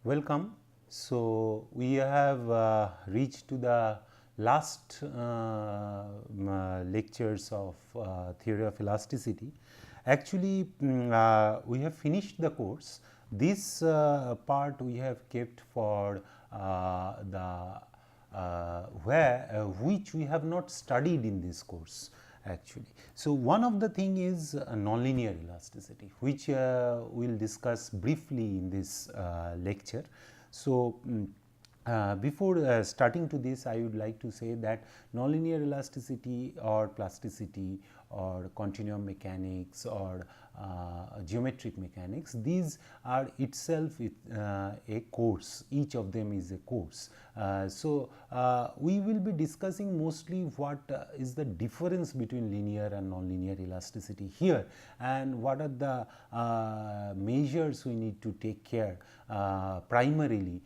Welcome. So, we have reached to the last lectures of theory of elasticity. Actually, we have finished the course. This part we have kept for which we have not studied in this course actually. So, one of the thing is nonlinear elasticity, which we will discuss briefly in this lecture. So, before starting to this, I would like to say that nonlinear elasticity or plasticity or continuum mechanics or geometric mechanics, these are itself a course. Each of them is a course. We will be discussing mostly what is the difference between linear and nonlinear elasticity here, and what are the measures we need to take care primarily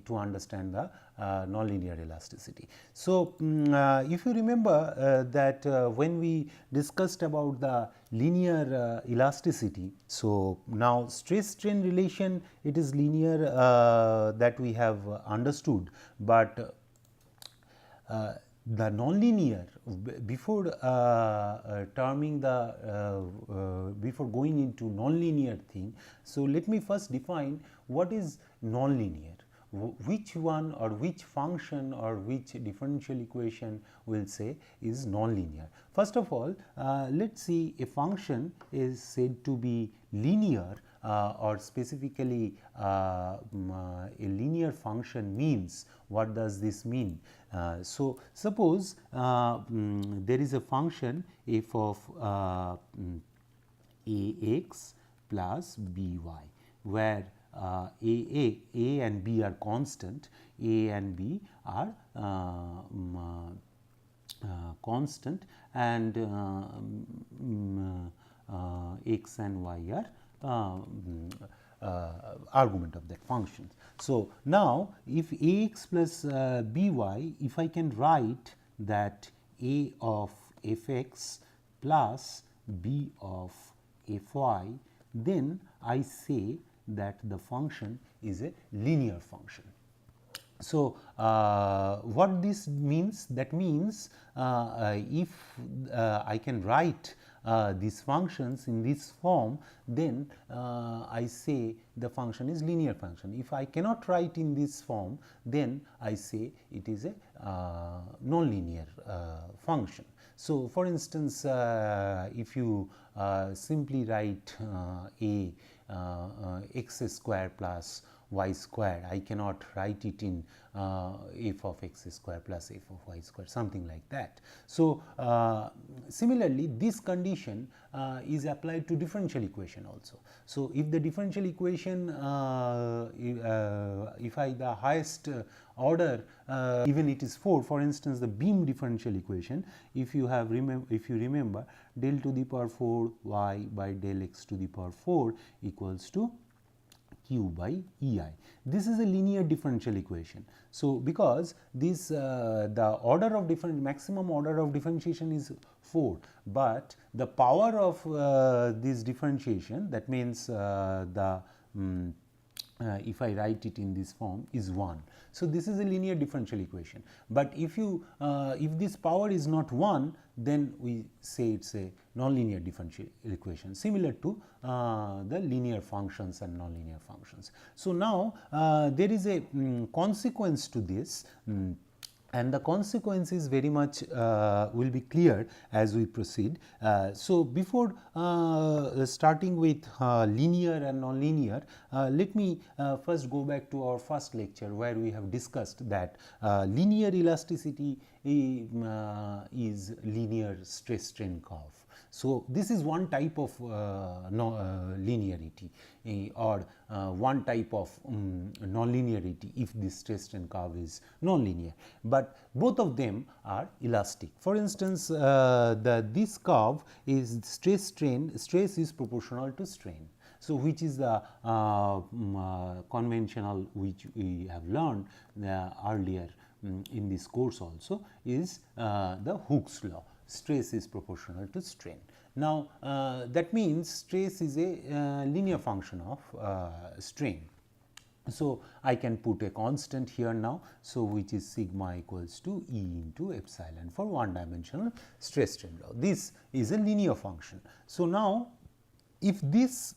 to understand the nonlinear elasticity. So, if you remember that when we discussed about the linear elasticity, so now stress strain relation, it is linear that we have understood, but the nonlinear, before terming the before going into nonlinear thing. So, let me first define what is nonlinear. Which one or which function or which differential equation will say is nonlinear. First of all, let us see a function is said to be linear or specifically a linear function means. What does this mean? So, suppose there is a function f of ax plus by, where a and b are constant, a and b are constant, and x and y are argument of that function. So, now if ax plus by, if I can write that a of fx plus b of fy, then I say that the function is a linear function. So, what this means? That means if I can write these functions in this form, then I say the function is linear function. If I cannot write in this form, then I say it is a nonlinear function. So, for instance, if you simply write x square plus y square, I cannot write it in f of x square plus f of y square, something like that. So, similarly, this condition is applied to differential equation also. So, if the differential equation, if I the highest order, even it is 4, for instance, the beam differential equation, if you have if you remember, del to the power 4 y by del x to the power 4 equals to q by ei. This is a linear differential equation. So, because this the order of maximum order of differentiation is 4, but the power of this differentiation, that means if I write it in this form, is 1. So, this is a linear differential equation, but if you if this power is not 1, then we say it is a nonlinear differential equation, similar to the linear functions and nonlinear functions. So, now there is a consequence to this, and the consequence is very much will be clear as we proceed. So, before starting with linear and nonlinear, let me first go back to our first lecture, where we have discussed that linear elasticity is linear stress strain curve. So, this is one type of linearity or one type of nonlinearity if this stress strain curve is nonlinear, but both of them are elastic. For instance, this curve is stress strain, stress is proportional to strain. So, which is the conventional which we have learned earlier in this course also, is the Hooke's law. Stress is proportional to strain. Now, that means stress is a linear function of strain. So I can put a constant here now, so which is sigma equals to E into epsilon for one dimensional stress strain law. This is a linear function. So now if this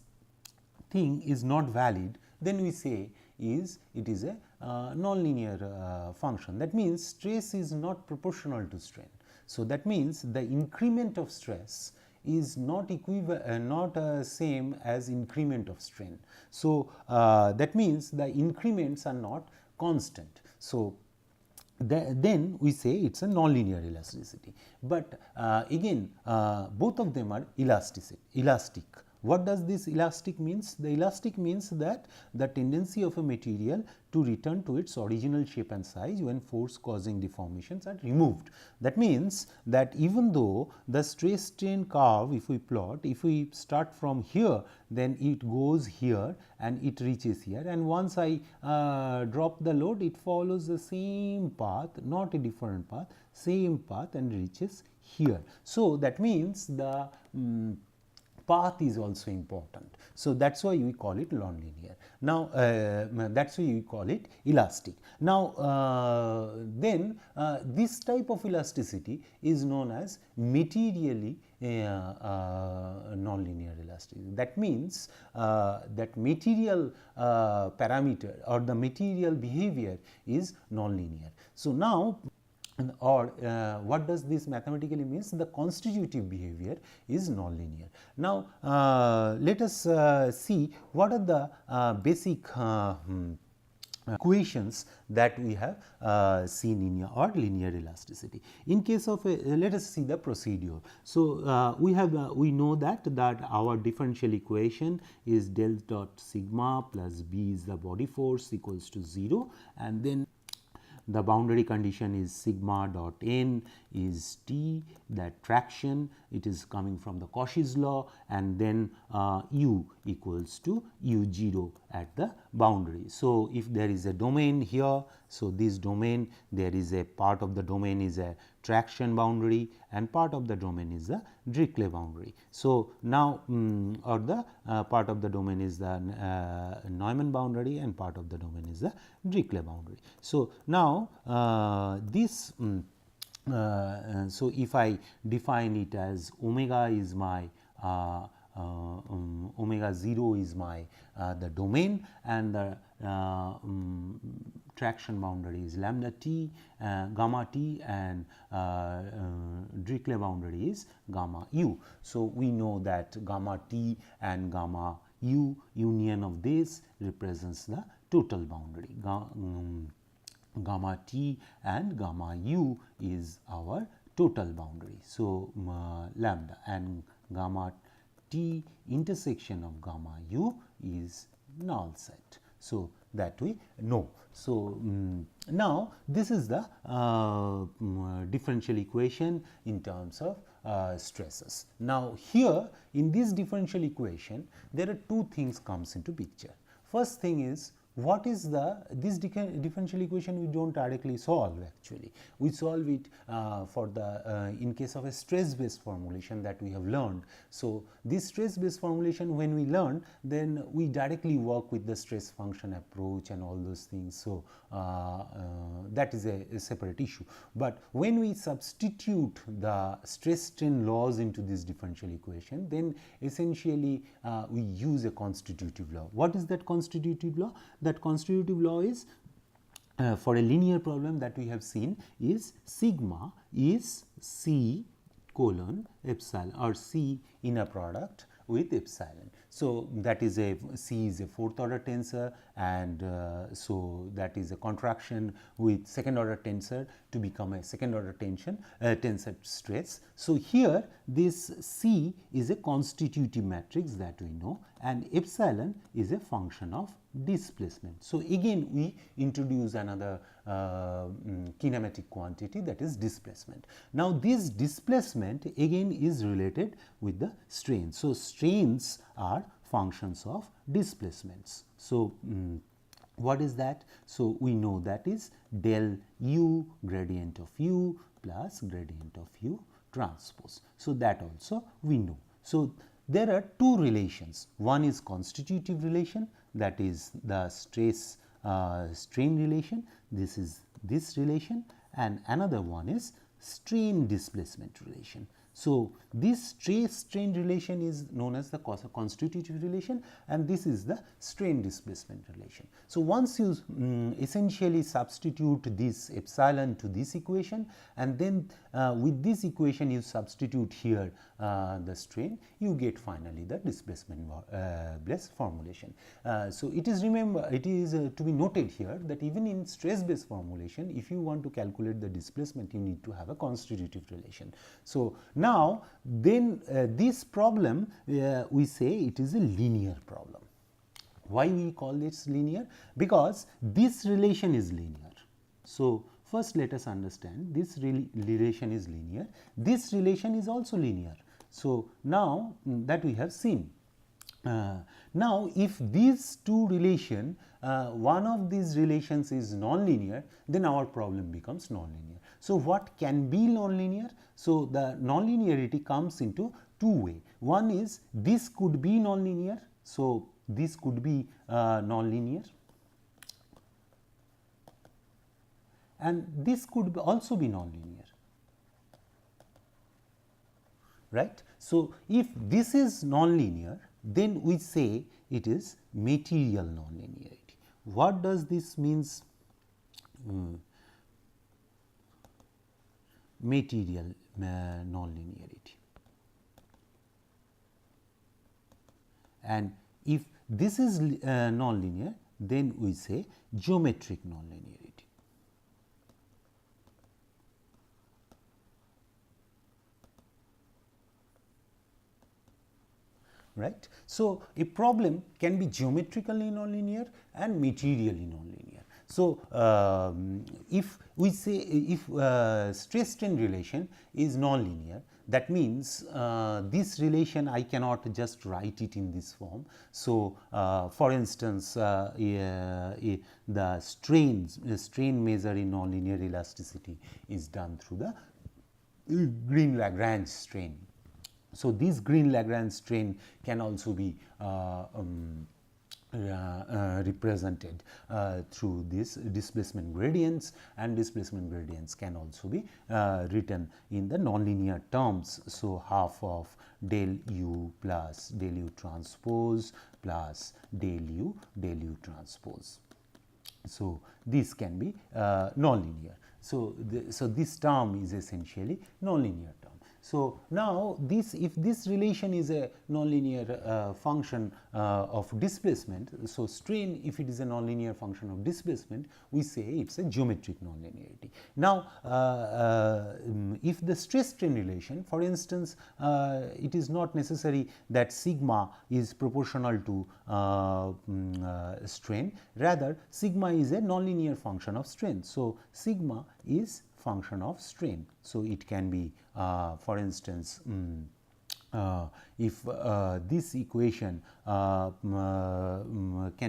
thing is not valid, then we say it is a nonlinear function. That means stress is not proportional to strain. So that means the increment of stress is not same as increment of strain. So that means the increments are not constant. So then we say it is a nonlinear elasticity. But again both of them are elastic. What does this elastic means? The elastic means that the tendency of a material to return to its original shape and size when force causing deformations are removed. That means that even though the stress strain curve, if we plot, if we start from here, then it goes here and it reaches here, and once I drop the load, it follows the same path, not a different path, same path, and reaches here. So that means the path is also important. So that is why we call it nonlinear. Now that is why we call it elastic. Now then this type of elasticity is known as materially nonlinear elasticity. That means that material parameter or the material behavior is nonlinear. So now or what does this mathematically means? The constitutive behavior is nonlinear. Now let us see what are the basic equations that we have seen in our linear elasticity. In case of let us see the procedure. So we know that our differential equation is del dot sigma plus b is the body force equals to 0, and then the boundary condition is sigma dot n is T, that traction, it is coming from the Cauchy's law, and then u equals to u0 at the boundary. So if there is a domain here, so this domain, there is a part of the domain is a traction boundary and part of the domain is the Dirichlet boundary. So now or the part of the domain is the Neumann boundary and part of the domain is the Dirichlet boundary. So now this so if I define it as omega is my omega 0 is my the domain, and the traction boundary is lambda t, gamma t, and Dirichlet boundary is gamma u. So we know that gamma t and gamma u union of this represents the total boundary. Gamma t and gamma u is our total boundary. So lambda and gamma t intersection of gamma u is null set. So that we know. So now this is the differential equation in terms of stresses. Now here in this differential equation there are two things comes into picture. First thing is, what is this differential equation we do not directly solve actually. We solve it for the in case of a stress based formulation that we have learned. So this stress based formulation when we learn, then we directly work with the stress function approach and all those things. So that is a separate issue. But when we substitute the stress strain laws into this differential equation, then essentially we use a constitutive law. What is that constitutive law? That constitutive law is for a linear problem that we have seen is sigma is C colon epsilon, or C inner product with epsilon. So that is a C is a fourth order tensor, and so that is a contraction with second order tensor to become a second order tensor stress. So here this C is a constitutive matrix that we know, and epsilon is a function of displacement. So again we introduce another kinematic quantity, that is displacement. Now this displacement again is related with the strain. So strains are functions of displacements. So what is that? So we know that is del u gradient of u plus gradient of u transpose. So that also we know. So there are two relations. One is constitutive relation, that is the stress strain relation, this is this relation, and another one is strain displacement relation. So, this stress strain relation is known as the constitutive relation, and this is the strain displacement relation. So, once you essentially substitute this epsilon to this equation, and then with this equation you substitute here the strain, you get finally the displacement based formulation. So, it is to be noted here that even in stress based formulation, if you want to calculate the displacement, you need to have a constitutive relation. So, now then this problem we say it is a linear problem. Why we call this linear? Because this relation is linear. So, first let us understand this relation is linear, this relation is also linear. So, now that we have seen. Now, if these two relation, one of these relations is nonlinear, then our problem becomes nonlinear. So, what can be nonlinear? So, the nonlinearity comes into two ways. One is this could be nonlinear. So, this could be nonlinear, and this could also be nonlinear, right. So, if this is nonlinear, then we say it is material nonlinearity. What does this means? Material nonlinearity. And if this is nonlinear, then we say geometric nonlinearity. Right. So, a problem can be geometrically nonlinear and materially nonlinear. So, if we say if stress strain relation is nonlinear, that means this relation I cannot just write it in this form. So, for instance, the strain measure in nonlinear elasticity is done through the Green-Lagrange strain. So, this Green-Lagrange strain can also be represented through this displacement gradients, and displacement gradients can also be written in the nonlinear terms. So, half of del u plus del u transpose plus del u transpose. So, this can be nonlinear. So, this term is essentially nonlinear term. So, now this if this relation is a nonlinear function of displacement, so strain if it is a nonlinear function of displacement, we say it is a geometric nonlinearity. Now, if the stress strain relation, for instance, it is not necessary that sigma is proportional to strain, rather sigma is a nonlinear function of strain. So, sigma is function of strain. So, it can be for instance, if this equation can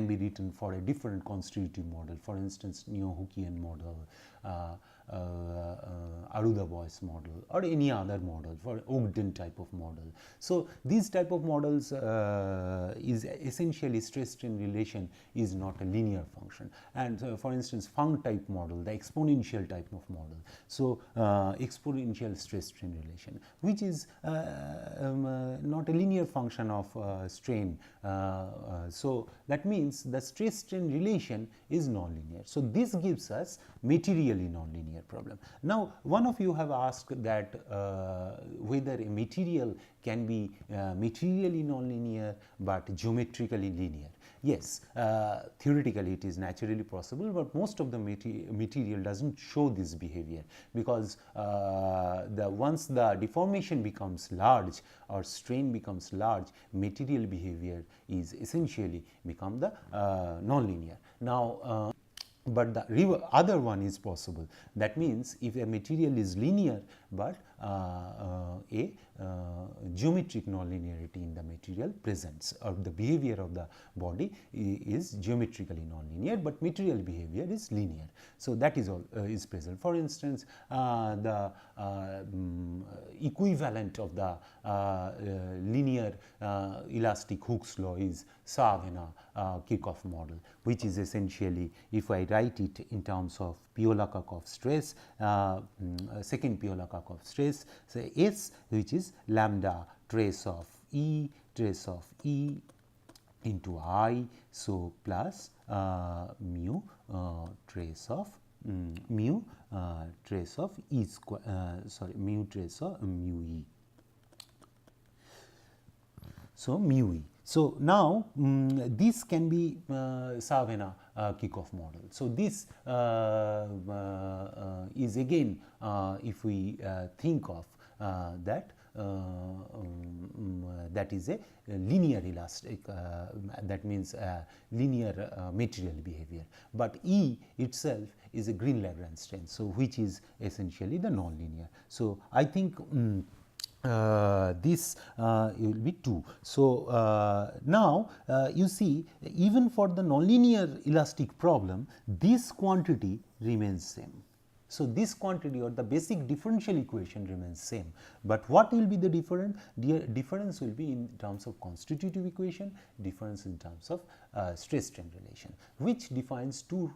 be written for a different constitutive model, for instance, Neo-Hookean model, Arruda-Boyce model, or any other model for Ogden type of model. So, these type of models is essentially stress strain relation is not a linear function, and for instance, Funk type model, the exponential type of model. So, exponential stress strain relation, which is not a linear function of strain. So, that means the stress strain relation is nonlinear. So, this gives us materially nonlinear problem. Now, one of you have asked that whether a material can be materially nonlinear but geometrically linear. Yes, theoretically it is naturally possible, but most of the material does not show this behavior, because once the deformation becomes large or strain becomes large, material behavior is essentially become the nonlinear. Now, but the other one is possible. That means, if a material is linear, but a geometric nonlinearity in the material presents, or the behavior of the body is geometrically nonlinear, but material behavior is linear. So, that is all is present. For instance, the equivalent of the linear elastic Hooke's law is Saarvenna-Kirchhoff model, which is essentially, if I write it in terms of Piola-Kirchhoff stress, second Piola-Kirchhoff stress, say S, which is lambda trace of E into I, so plus mu trace of trace of E square, mu trace of mu E. So, mu E. So, now this can be Saarvenna-Kirchhoff model. So, this is again, if we think of that, that is a linear elastic, that means linear material behavior, but E itself is a Green-Lagrange strength. So, which is essentially the nonlinear. So, I think this will be 2. So, now you see, even for the nonlinear elastic problem, this quantity remains same. So, this quantity or the basic differential equation remains same, but what will be the difference? The difference will be in terms of constitutive equation, difference in terms of stress strain relation, which defines two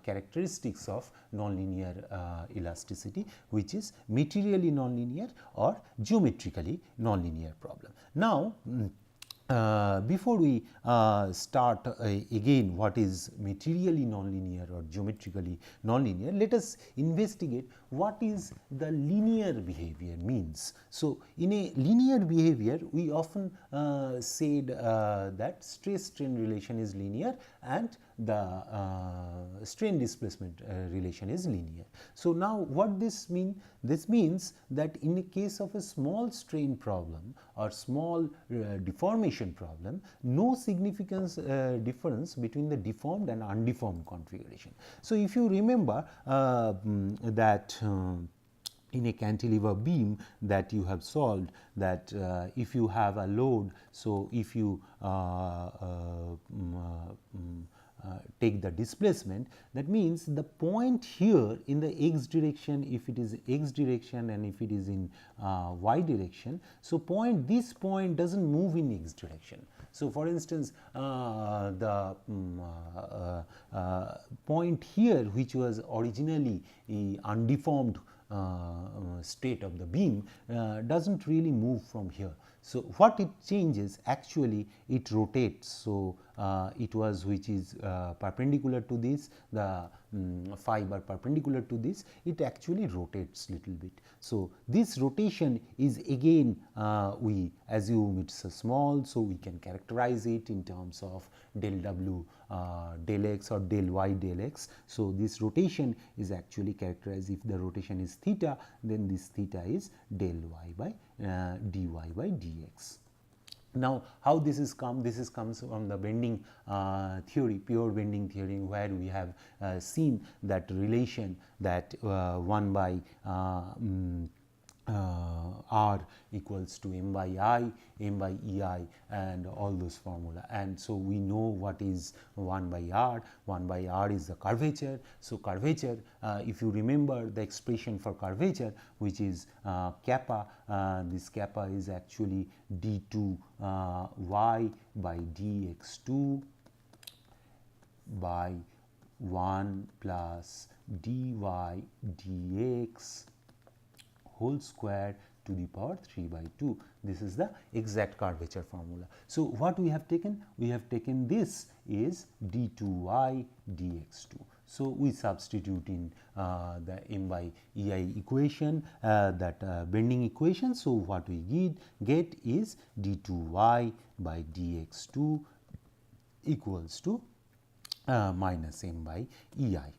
characteristics of nonlinear elasticity, which is materially nonlinear or geometrically nonlinear problem. Now, before we start again what is materially nonlinear or geometrically nonlinear, let us investigate what is the linear behavior means. So, in a linear behavior, we often said that stress strain relation is linear and the strain displacement relation is linear. So, now what this mean? This means that in a case of a small strain problem or small deformation problem, no significant difference between the deformed and undeformed configuration. So, if you remember that in a cantilever beam that you have solved, that if you have a load, so if you take the displacement, that means the point here in the x direction, if it is x direction and if it is in y direction, so this point does not move in x direction. So, for instance, the point here, which was originally undeformed state of the beam, does not really move from here. So, what it changes, actually it rotates. So, it was which is perpendicular to this, the fiber perpendicular to this, it actually rotates little bit. So, this rotation is again we assume it is a small, so we can characterize it in terms of del w del x or del y del x. So, this rotation is actually characterized, if the rotation is theta, then this theta is del y by dy by dx. Now, how this is come? This is comes from the bending theory, pure bending theory, where we have seen that relation that 1 by r equals to m by I, m by ei, and all those formula. And so, we know what is 1 by r. 1 by r is the curvature. So, curvature, if you remember the expression for curvature, which is kappa, this kappa is actually d2 y by dx2 by 1 plus dy dx whole square to the power 3 by 2. This is the exact curvature formula. So, what we have taken? We have taken this is d2y dx2. So, we substitute in the m by ei equation, that bending equation. So, what we get is d2y by dx2 equals to minus m by ei.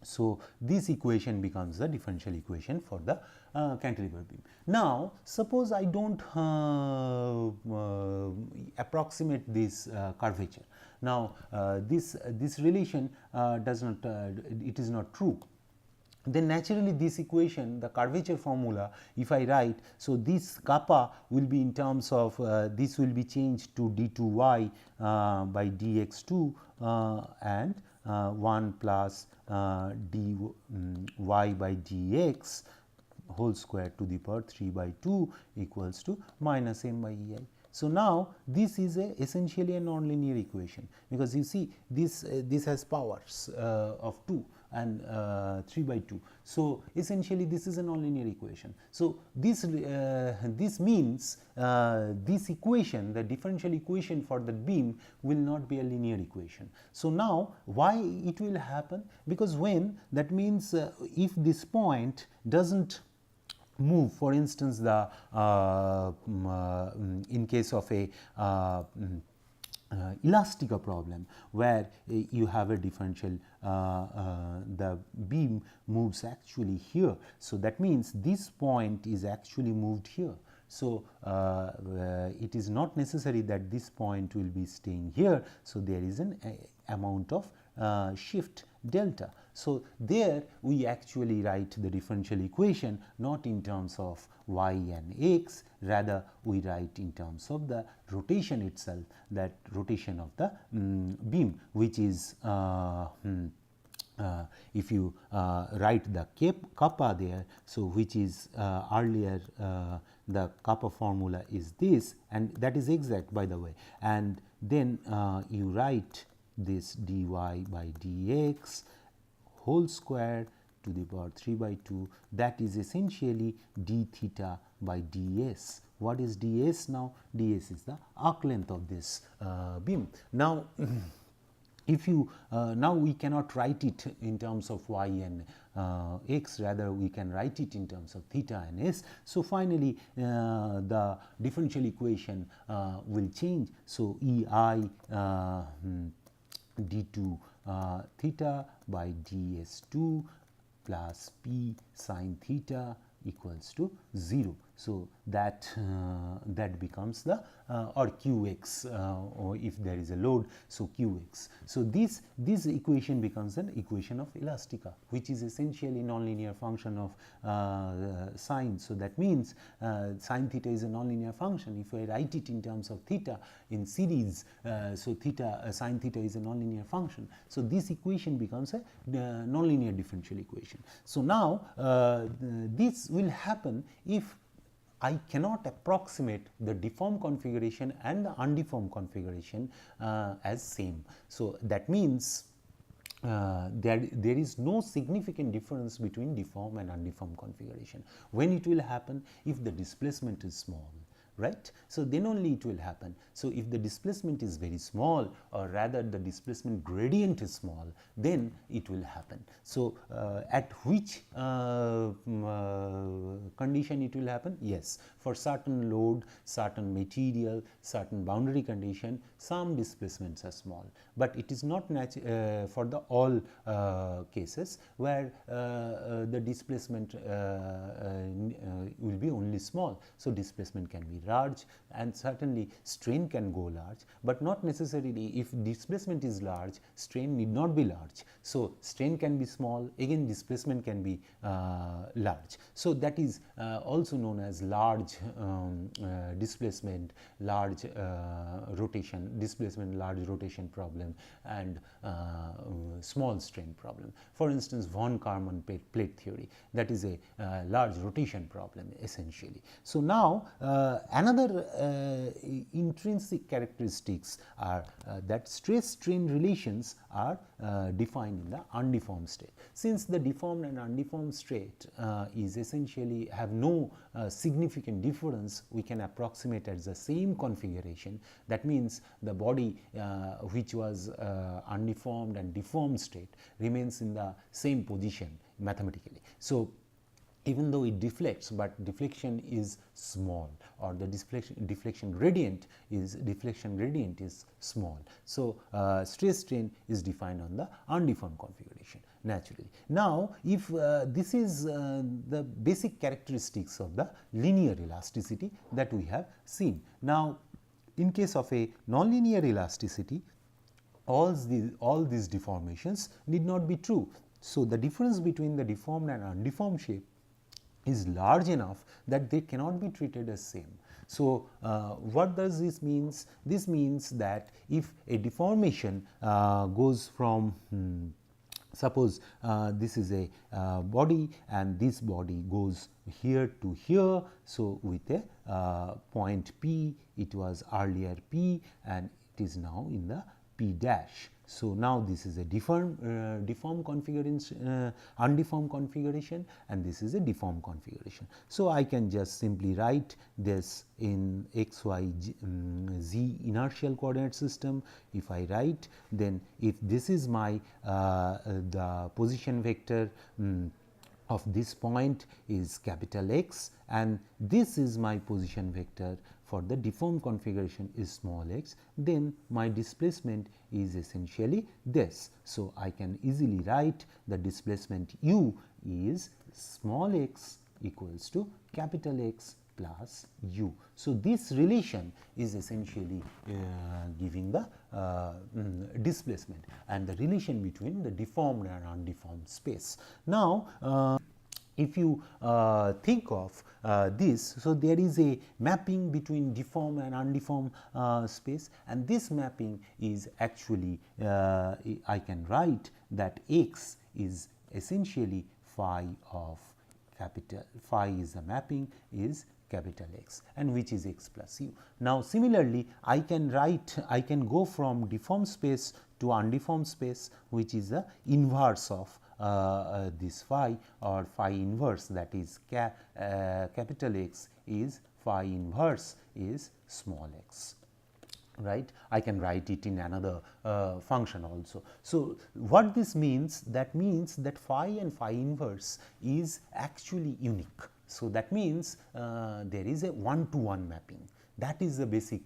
So, this equation becomes the differential equation for the cantilever beam. Now, suppose I do not approximate this curvature. Now, this relation does not it is not true. then naturally this equation, the curvature formula, if I write, so this kappa will be in terms of this will be changed to d2y by dx2 and 1 plus dy by dx whole square to the power 3 by 2 equals to minus m by ei. So, now this is essentially a nonlinear equation, because you see this this has powers of 2 and 3 by 2. So, essentially this is a nonlinear equation. So, this means this equation, the differential equation for the beam, will not be a linear equation. So, now why it will happen? Because when, that means if this point does not move, for instance, the in case of a elastica problem, where you have a differential, the beam moves actually here. So, that means this point is actually moved here. So, it is not necessary that this point will be staying here. So, there is an amount of shift delta. So, there we actually write the differential equation not in terms of y and x, rather we write in terms of the rotation itself, that rotation of the beam, which is if you write the kappa there, so which is earlier the kappa formula is this, and that is exact, by the way, and then you write this dy by dx whole square to the power 3 by 2, that is essentially d theta by ds. What is ds now? ds is the arc length of this beam. Now, if you now we cannot write it in terms of y and x, rather we can write it in terms of theta and s. So, finally, the differential equation will change. So, ei d2 theta by ds2 plus p sine theta equals to 0. So, that that becomes the or qx, or if there is a load, so qx. So, this equation becomes an equation of elastica, which is essentially nonlinear function of sine. So, that means sine theta is a nonlinear function. If I write it in terms of theta in series, so theta sine theta is a nonlinear function. So, this equation becomes a nonlinear differential equation. So, now this will happen if I cannot approximate the deformed configuration and the undeformed configuration as same. So, that means there is no significant difference between deformed and undeformed configuration. When it will happen? If the displacement is small, right? So, then only it will happen. So, if the displacement is very small, or rather the displacement gradient is small, then it will happen. So, at which condition it will happen? Yes, for certain load, certain material, certain boundary condition, some displacements are small, but it is not for the all cases where the displacement will be only small. So, displacement can be large, and certainly strain can go large, but not necessarily. If displacement is large, strain need not be large. So, strain can be small, again displacement can be large. So, that is also known as large displacement, large rotation, displacement, large rotation problem, and small strain problem. For instance, von Karman plate theory, that is a large rotation problem essentially. So, now another intrinsic characteristics are that stress strain relations are defined in the undeformed state. Since the deformed and undeformed state is essentially have no significant difference, we can approximate as the same configuration. That means the body which was undeformed and deformed state remains in the same position mathematically. So, even though it deflects, but deflection is small, or the deflection gradient is small. So, stress strain is defined on the undeformed configuration naturally. Now, if this is the basic characteristics of the linear elasticity that we have seen. Now, in case of a nonlinear elasticity, all these deformations need not be true. So, the difference between the deformed and undeformed shape is large enough that they cannot be treated as same. So, what does this means? This means that if a deformation goes from suppose this is a body and this body goes here to here. So, with a point P, it was earlier P and it is now in the P dash. So, now this is a deformed configuration, undeformed configuration, and this is a deformed configuration. So, I can just simply write this in x, y, z inertial coordinate system. If I write, then if this is my the position vector of this point is capital X, and this is my position vector for the deformed configuration is small x, then my displacement is essentially this. So, I can easily write the displacement u is small x equals to capital X plus u. So, this relation is essentially giving the displacement and the relation between the deformed and undeformed space. Now, if you think of this, so there is a mapping between deformed and undeformed space, and this mapping is actually I can write that x is essentially phi of capital phi is the mapping is capital X, and which is x plus u. Now, similarly, I can go from deformed space to undeformed space, which is the inverse of this phi or phi inverse, that is capital X is phi inverse is small x, right. I can write it in another function also. So, what this means? That means that phi and phi inverse is actually unique. So, that means there is a one-to-one mapping. That is the basic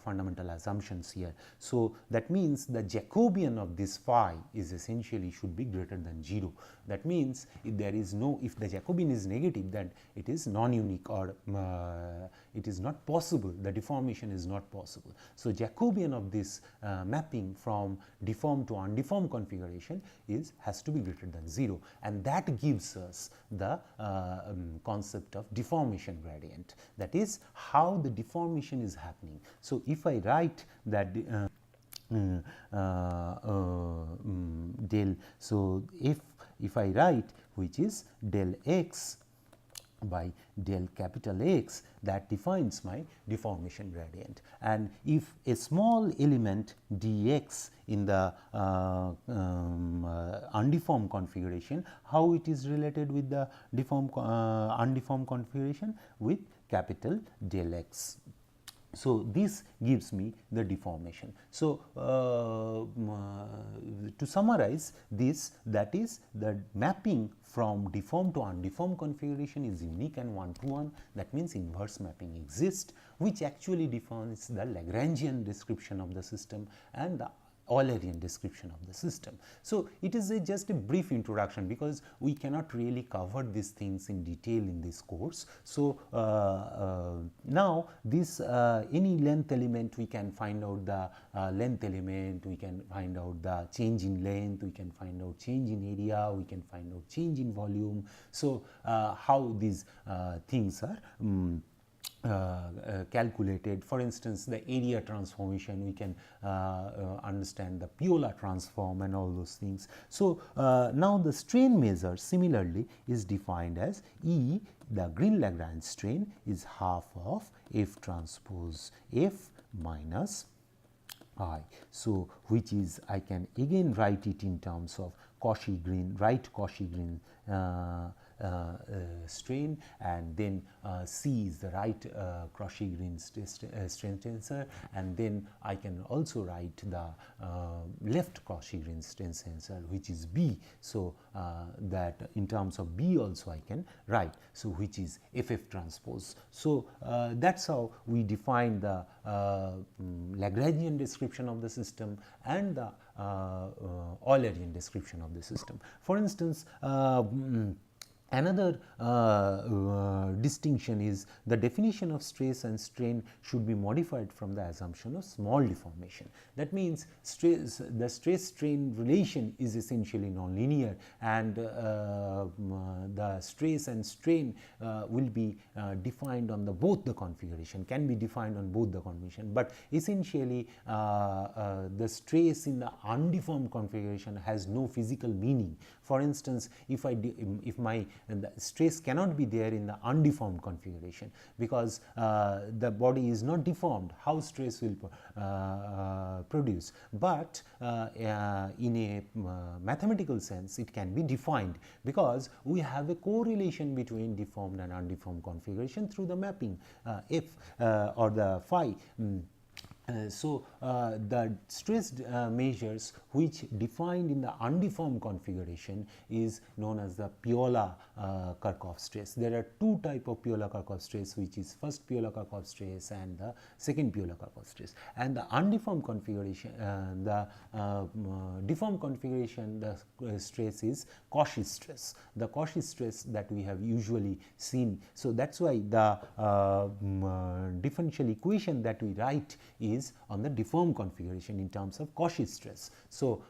fundamental assumptions here. So, that means the Jacobian of this phi is essentially should be greater than 0. That means if there is no, if the Jacobian is negative, then it is non-unique or it is not possible, the deformation is not possible. So, Jacobian of this mapping from deformed to undeformed configuration has to be greater than 0, and that gives us the concept of deformation gradient, that is how the deformation is happening. So, if I write that del, so if I write which is del x by del capital X, that defines my deformation gradient, and if a small element dx in the undeformed configuration, how it is related with the undeformed configuration with capital del x. So, this gives me the deformation. So, to summarize this, that is the mapping from deformed to undeformed configuration is unique and one-to-one. That means inverse mapping exists, which actually defines the Lagrangian description of the system and the Eulerian description of the system. So, it is just a brief introduction, because we cannot really cover these things in detail in this course. So, now this any length element, we can find out the length element, we can find out the change in length, we can find out change in area, we can find out change in volume. So, how these things are calculated. For instance, the area transformation, we can understand the Piola transform and all those things. So, now the strain measure similarly is defined as E, the Green-Lagrange strain is half of F transpose F minus I. So, which is, I can again write it in terms of Cauchy-Green, right Cauchy-Green strain, and then C is the right Cauchy-Green strain tensor, and then I can also write the left Cauchy-Green strain tensor, which is B. So, that in terms of B also I can write, so which is FF transpose. So, that is how we define the Lagrangian description of the system and the Eulerian description of the system. For instance, Another distinction is the definition of stress and strain should be modified from the assumption of small deformation. That means the stress strain relation is essentially nonlinear, and the stress and strain will be defined on the both the configuration, can be defined on both the configuration, but essentially the stress in the undeformed configuration has no physical meaning. For instance, if my stress cannot be there in the undeformed configuration, because the body is not deformed, how stress will produce, but in a mathematical sense it can be defined, because we have a correlation between deformed and undeformed configuration through the mapping f or the phi. The stress measures which defined in the undeformed configuration is known as the Piola-Kirchhoff stress. There are two types of Piola-Kirchhoff stress, which is first Piola-Kirchhoff stress and the second Piola-Kirchhoff stress. And the undeformed configuration, the deformed configuration, the stress is Cauchy stress, the Cauchy stress that we have usually seen. So that's why the differential equation that we write is on the deformed configuration in terms of Cauchy stress. So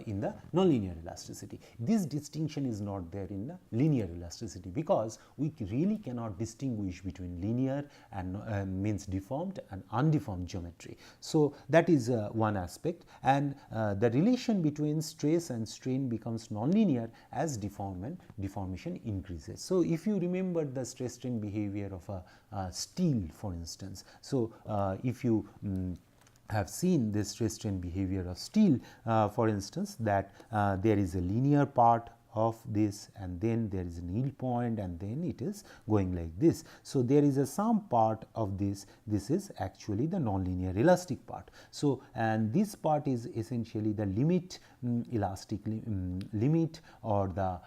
in the nonlinear elasticity, this distinction is not there in the linear elasticity, because we really cannot distinguish between linear and means deformed and undeformed geometry. So that is one aspect, and the relation between stress and strain becomes nonlinear as deformation increases. So if you remember the stress strain behavior of a steel, for instance, so if you have seen this stress strain behavior of steel, for instance, that there is a linear part of this, and then there is a yield point, and then it is going like this. So there is a some part of this is actually the nonlinear elastic part. So and this part is essentially the limit elastic limit, or the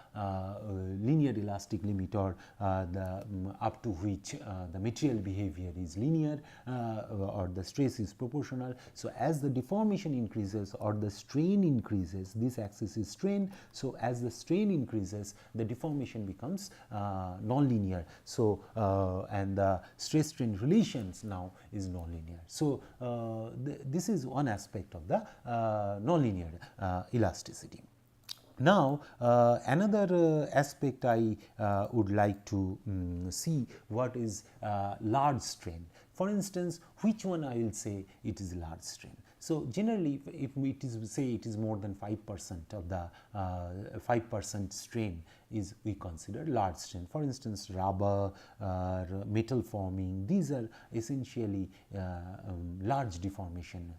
linear elastic limit, or the up to which the material behavior is linear, or the stress is proportional. So as the deformation increases or the strain increases, this axis is strain. So as the strain increases, the deformation becomes nonlinear. So and the stress strain relations now is nonlinear. So this is one aspect of the nonlinear elasticity. Now another aspect I would like to see, what is large strain. For instance, which one I will say it is large strain. So generally, if it is say it is more than 5% of the 5% strain is we consider large strain. For instance, rubber, metal forming, these are essentially large deformation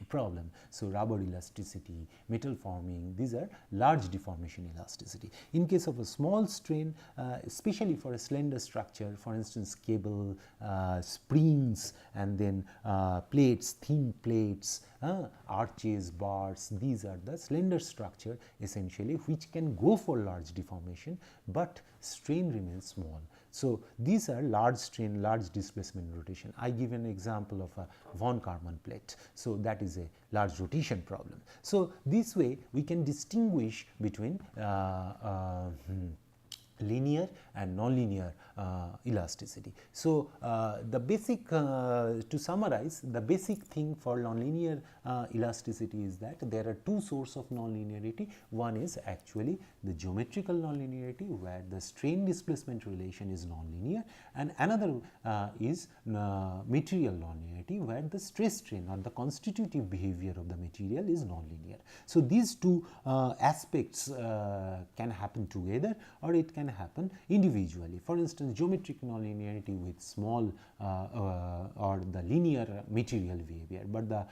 problem. So rubber elasticity, metal forming, these are large deformation elasticity. In case of a small strain, especially for a slender structure, for instance cable, springs, and then plates, thin plates, arches, bars, these are the slender structure essentially which can go for large deformation, but strain remains small. So these are large strain, large displacement rotation. I give an example of a von Karman plate. So that is a large rotation problem. So this way we can distinguish between linear and nonlinear elasticity. So the basic, to summarize, the basic thing for nonlinear elasticity is that there are two sources of nonlinearity. One is actually the geometrical nonlinearity, where the strain displacement relation is nonlinear, and another is material nonlinearity, where the stress strain or the constitutive behavior of the material is nonlinear. So these two aspects can happen together, or it can happen individually. For instance, geometric nonlinearity with small or the linear material behavior, but the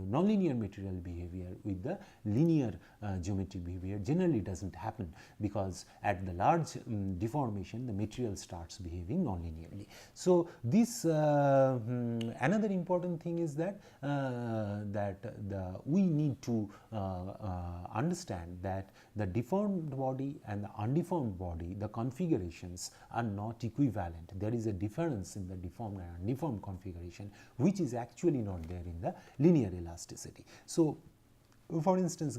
nonlinear material behavior with the linear geometric behavior generally doesn't happen, because at the large deformation the material starts behaving nonlinearly. So this another important thing is that we need to understand that the deformed body and the undeformed body, the configurations are not equivalent. There is a difference in the deformed and undeformed configuration, which is actually not there in the linear elasticity. So for instance,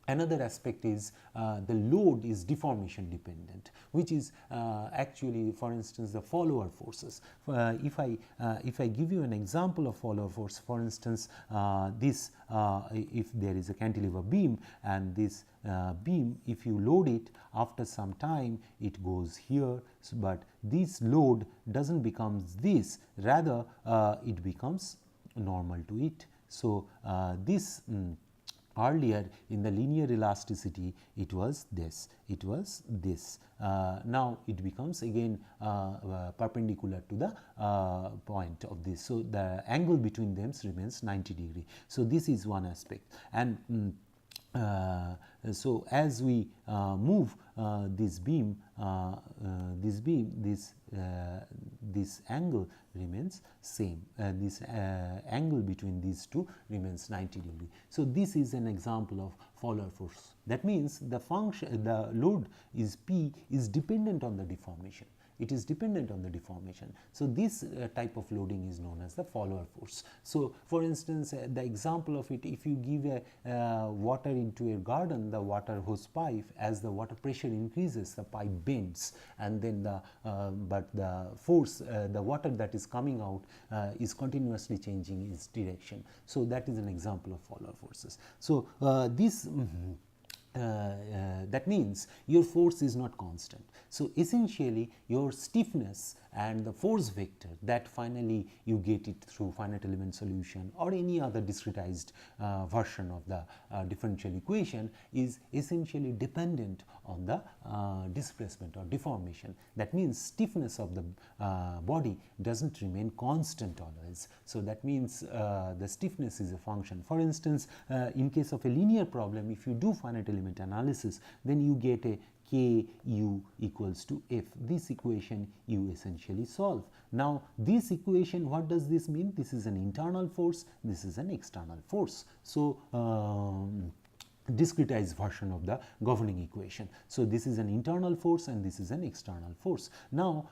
Another aspect is the load is deformation dependent, which is actually, for instance, the follower forces. If I give you an example of follower force, for instance, this if there is a cantilever beam, and this beam, if you load it, after some time it goes here, but this load doesn't become this, rather it becomes normal to it. So this earlier in the linear elasticity it was this, now it becomes again perpendicular to the point of this. So the angle between them remains 90 degree. So this is one aspect. And so as we move this beam, this angle remains same, this angle between these two remains 90 degree. So this is an example of follower force. That means the function, the load is P is dependent on the deformation. It is dependent on the deformation. So this type of loading is known as the follower force. So for instance, the example of it, if you give a water into a garden, the water hose pipe, as the water pressure increases, the pipe bends, and then the but the force, the water that is coming out is continuously changing its direction. So that is an example of follower forces. So this that means your force is not constant. So essentially your stiffness and the force vector that finally you get it through finite element solution or any other discretized version of the differential equation is essentially dependent on the displacement or deformation. That means stiffness of the body doesn't remain constant always. So that means the stiffness is a function. For instance, in case of a linear problem, if you do finite element analysis, then you get a K u equals to F. This equation you essentially solve. Now this equation, what does this mean? This is an internal force, this is an external force. So discretized version of the governing equation. So this is an internal force and this is an external force. Now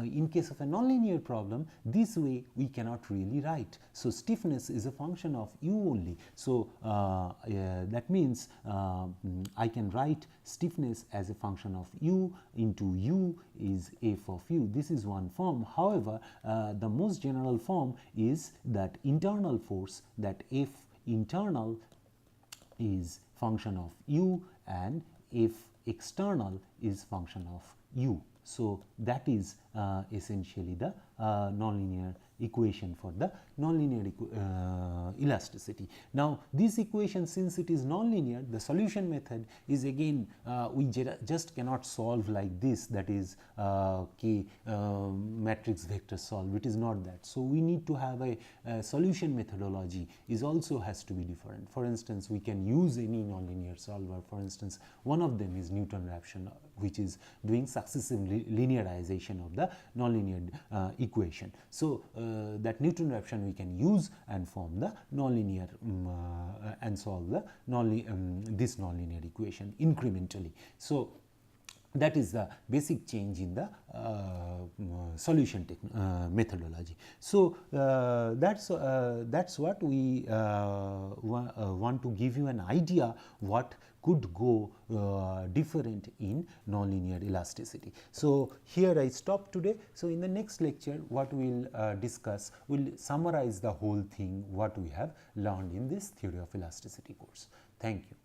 in case of a nonlinear problem, this way we cannot really write. So stiffness is a function of u only. So that means I can write stiffness as a function of u into u is f of u. This is one form. However, the most general form is that internal force, that f internal is function of u and f external is function of u. So that is essentially the nonlinear equation for the nonlinear elasticity. Now this equation, since it is nonlinear, the solution method is again we just cannot solve like this, that is K matrix vector solve. It is not that. So we need to have a solution methodology is also has to be different. For instance, we can use any nonlinear solver. For instance, one of them is Newton-Raphson, which is doing successive linearization of the nonlinear equation. So that Newton-Raphson we can use and form the nonlinear and solve the this nonlinear equation incrementally. So that is the basic change in the solution methodology. So that's what we want to give you an idea what could go different in nonlinear elasticity. So here I stop today. So in the next lecture, what we'll discuss, we'll summarize the whole thing what we have learned in this theory of elasticity course. Thank you.